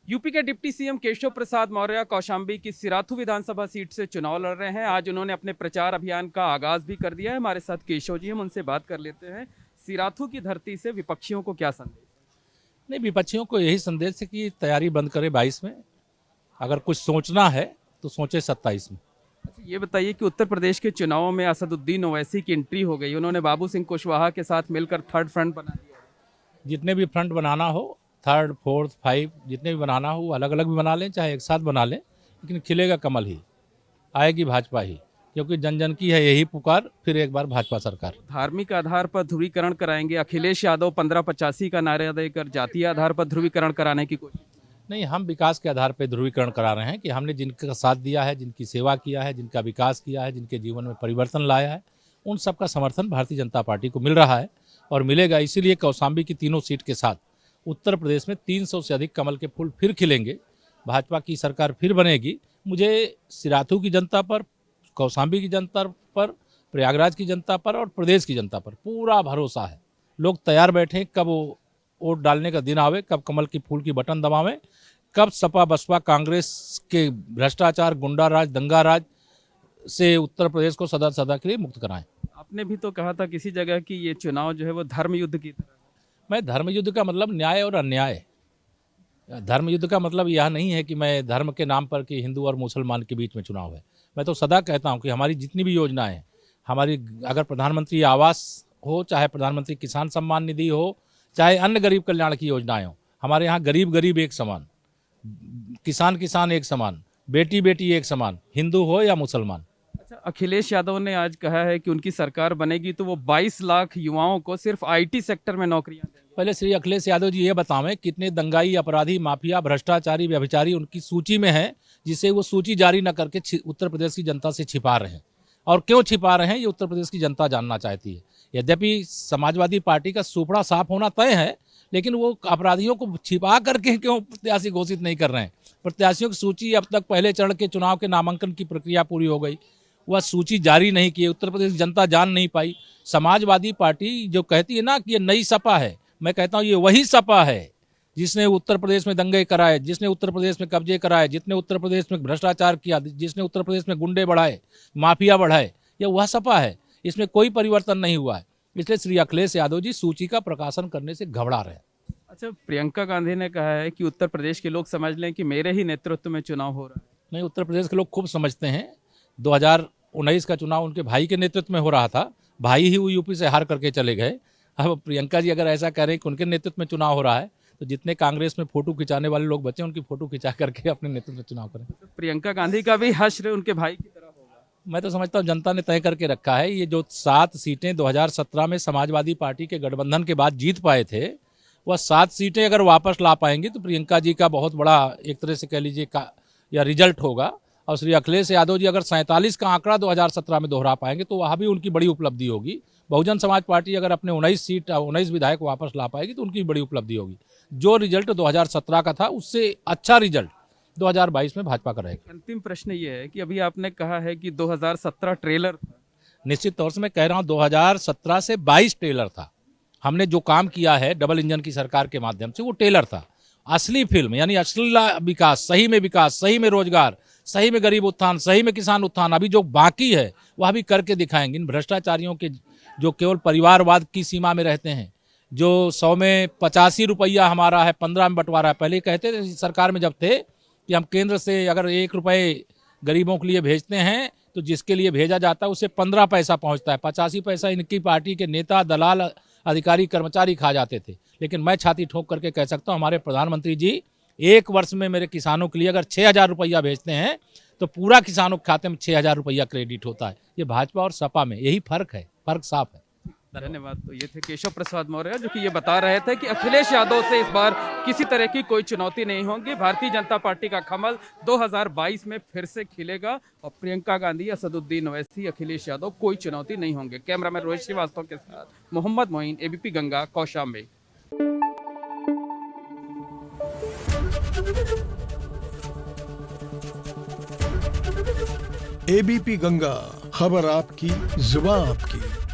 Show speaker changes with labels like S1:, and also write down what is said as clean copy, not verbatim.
S1: UP के deputy CM Keshav Prasad Maurya Kaushambi की सिराथू विधानसभा seat से चुनाव लड़ रहे हैं। आज उन्होंने अपने प्रचार अभियान का आगाज भी कर दिया है। हमारे साथ केशव जी, हम उनसे बात कर लेते हैं। सिराथू की धरती से विपक्षियों को क्या संदेश?
S2: नहीं, विपक्षियों को यही संदेश है कि तैयारी बंद करें 22 में। अगर कुछ सोचना है तो सोचे 27 में।
S1: अच्छा, ये बताइए कि उत्तर प्रदेश के चुनावों में असदुद्दीन ओवैसी की एंट्री हो गई। उन्होंने बाबू सिंह कुशवाहा के साथ मिलकर थर्ड फ्रंट बना दिया है।
S2: जितने भी फ्रंट बनाना हो, थर्ड, फोर्थ, 5 जितने भी बनाना हो, अलग अलग भी बना लें, चाहे एक साथ बना लें, लेकिन खिलेगा कमल ही, आएगी भाजपा ही, क्योंकि जन जन की है यही पुकार, फिर एक बार भाजपा सरकार।
S1: धार्मिक आधार पर ध्रुवीकरण कराएंगे। अखिलेश यादव 1585 का नारा देकर जातीय आधार पर ध्रुवीकरण कराने की कोशिश।
S2: नहीं, हम विकास के आधार पर ध्रुवीकरण करा रहे हैं कि हमने जिनका साथ दिया है, जिनकी सेवा किया है, जिनका विकास किया है, जिनके जीवन में परिवर्तन लाया है, उन सबका समर्थन भारतीय जनता पार्टी को मिल रहा है और मिलेगा। इसीलिए कौशाम्बी की तीनों सीट के साथ उत्तर प्रदेश में 300 से अधिक कमल के फूल फिर खिलेंगे, भाजपा की सरकार फिर बनेगी। मुझे सिराथू की जनता पर, कौशाम्बी की जनता पर, प्रयागराज की जनता पर और प्रदेश की जनता पर पूरा भरोसा है। लोग तैयार बैठे, कब वोट डालने का दिन आवे, कब कमल की फूल की बटन दबावें, कब सपा बसपा कांग्रेस के भ्रष्टाचार, गुंडा राज, दंगा राज से उत्तर प्रदेश को सदा के लिए मुक्त कराएं।
S1: आपने भी तो कहा था किसी जगह कि ये चुनाव जो है वो धर्म युद्ध की तरह।
S2: मैं धर्म युद्ध का मतलब न्याय और अन्याय। धर्म युद्ध का मतलब यह नहीं है कि मैं धर्म के नाम पर कि हिंदू और मुसलमान के बीच में चुनाव है। मैं तो सदा कहता हूं कि हमारी जितनी भी योजनाएं हैं, हमारी अगर प्रधानमंत्री आवास हो, चाहे प्रधानमंत्री किसान सम्मान निधि हो, चाहे अन्य गरीब कल्याण की योजनाएं हो, हमारे यहाँ गरीब गरीब एक समान, किसान किसान एक समान, बेटी बेटी एक समान, हिंदू हो या मुसलमान।
S1: अच्छा, अखिलेश यादव ने आज कहा है कि उनकी सरकार बनेगी तो वो 22 लाख युवाओं को सिर्फ आईटी सेक्टर में नौकरियां देंगे।
S2: पहले श्री अखिलेश यादव जी ये बतावें कितने दंगाई, अपराधी, माफिया, भ्रष्टाचारी, व्यभिचारी उनकी सूची में है, जिसे वो सूची जारी न करके उत्तर प्रदेश की जनता से छिपा रहे हैं। और क्यों छिपा रहे हैं, ये उत्तर प्रदेश की जनता जानना चाहती है। यद्यपि समाजवादी पार्टी का सुपड़ा साफ होना तय है, लेकिन वो अपराधियों को छिपा करके क्यों प्रत्याशी घोषित नहीं कर रहे हैं। प्रत्याशियों की सूची अब तक पहले चरण के चुनाव के नामांकन की प्रक्रिया पूरी हो गई, वह सूची जारी नहीं की, उत्तर प्रदेश की जनता जान नहीं पाई। समाजवादी पार्टी जो कहती है ना कि ये नई सपा है, मैं कहता हूँ ये वही सपा है जिसने उत्तर प्रदेश में दंगे कराए, जिसने उत्तर प्रदेश में कब्जे कराए, जिसने उत्तर प्रदेश में भ्रष्टाचार किया, जिसने उत्तर प्रदेश में गुंडे बढ़ाए, माफिया बढ़ाए, यह वह सपा है। इसमें कोई परिवर्तन नहीं हुआ है। इसलिए श्री अखिलेश यादव जी सूची का प्रकाशन करने से घबरा रहे हैं।
S1: अच्छा, प्रियंका गांधी ने कहा है कि उत्तर प्रदेश के लोग समझ लें कि मेरे ही नेतृत्व में चुनाव हो रहा है।
S2: नहीं, उत्तर प्रदेश के लोग खूब समझते हैं। 2019 का चुनाव उनके भाई के नेतृत्व में हो रहा था, भाई ही वो यूपी से हार करके चले गए। अब प्रियंका जी अगर ऐसा कह रहे हैं कि उनके नेतृत्व में चुनाव हो रहा है, तो जितने कांग्रेस में फोटो खिंचाने वाले लोग बचे, उनकी फोटो खिंचा करके अपने नेतृत्व में चुनाव करें।
S1: तो प्रियंका गांधी का भी हश्र उनके भाई की तरह होगा।
S2: मैं तो समझता हूँ जनता ने तय करके रखा है। ये जो 7 सीटें 2017 में समाजवादी पार्टी के गठबंधन के बाद जीत पाए थे, वह 7 सीटें अगर वापस ला पाएंगे तो प्रियंका जी का बहुत बड़ा एक तरह से कह लीजिए का या रिजल्ट होगा। और श्री अखिलेश यादव जी अगर 47 का आंकड़ा 2017 में दोहरा पाएंगे तो वह भी उनकी बड़ी उपलब्धि होगी। बहुजन समाज पार्टी अगर अपने 19 विधायक वापस ला पाएगी तो उनकी बड़ी उपलब्धि होगी। जो रिजल्ट 2017 का था उससे अच्छा रिजल्ट 2022 में भाजपा का रहेगा।
S1: अंतिम प्रश्न ये है कि अभी आपने कहा है कि 2017 ट्रेलर था।
S2: निश्चित तौर से मैं कह रहा हूँ 2017 से 22 ट्रेलर था। हमने जो काम किया है डबल इंजन की सरकार के माध्यम से, वो ट्रेलर था। असली फिल्म यानी असली विकास, सही में रोजगार, सही में गरीब उत्थान, सही में किसान उत्थान, अभी जो बाकी है वह भी करके दिखाएंगे। इन भ्रष्टाचारियों के जो केवल परिवारवाद की सीमा में रहते हैं, जो 100 में 85 रुपया हमारा है, 15 में बंटवारा है। पहले कहते थे सरकार में जब थे कि हम केंद्र से अगर 1 रुपये गरीबों के लिए भेजते हैं तो जिसके लिए भेजा जाता है उससे 15 पैसा पहुंचता है। 85 पैसा इनकी पार्टी के नेता, दलाल, अधिकारी, कर्मचारी खा जाते थे। लेकिन मैं छाती ठोक करके कह सकता हूँ हमारे प्रधानमंत्री जी 1 वर्ष में मेरे किसानों के लिए अगर 6,000 रुपया भेजते हैं तो पूरा किसानों के खाते में 6,000 रुपया क्रेडिट होता है। ये भाजपा और सपा में यही फर्क है, फर्क साफ है।
S1: धन्यवाद। तो ये थे केशव प्रसाद मौर्य जो कि ये बता रहे थे कि अखिलेश यादव से इस बार किसी तरह की कोई चुनौती नहीं होगी। भारतीय जनता पार्टी का कमल 2022 में फिर से खिलेगा और प्रियंका गांधी, असदुद्दीन ओवैसी, अखिलेश यादव कोई चुनौती नहीं होंगे। कैमरामैन रोहित श्रीवास्तव के साथ मोहम्मद मोइन, एबीपी गंगा, कौशाम्बी।
S3: एबीपी गंगा, खबर आपकी, जुबान आपकी।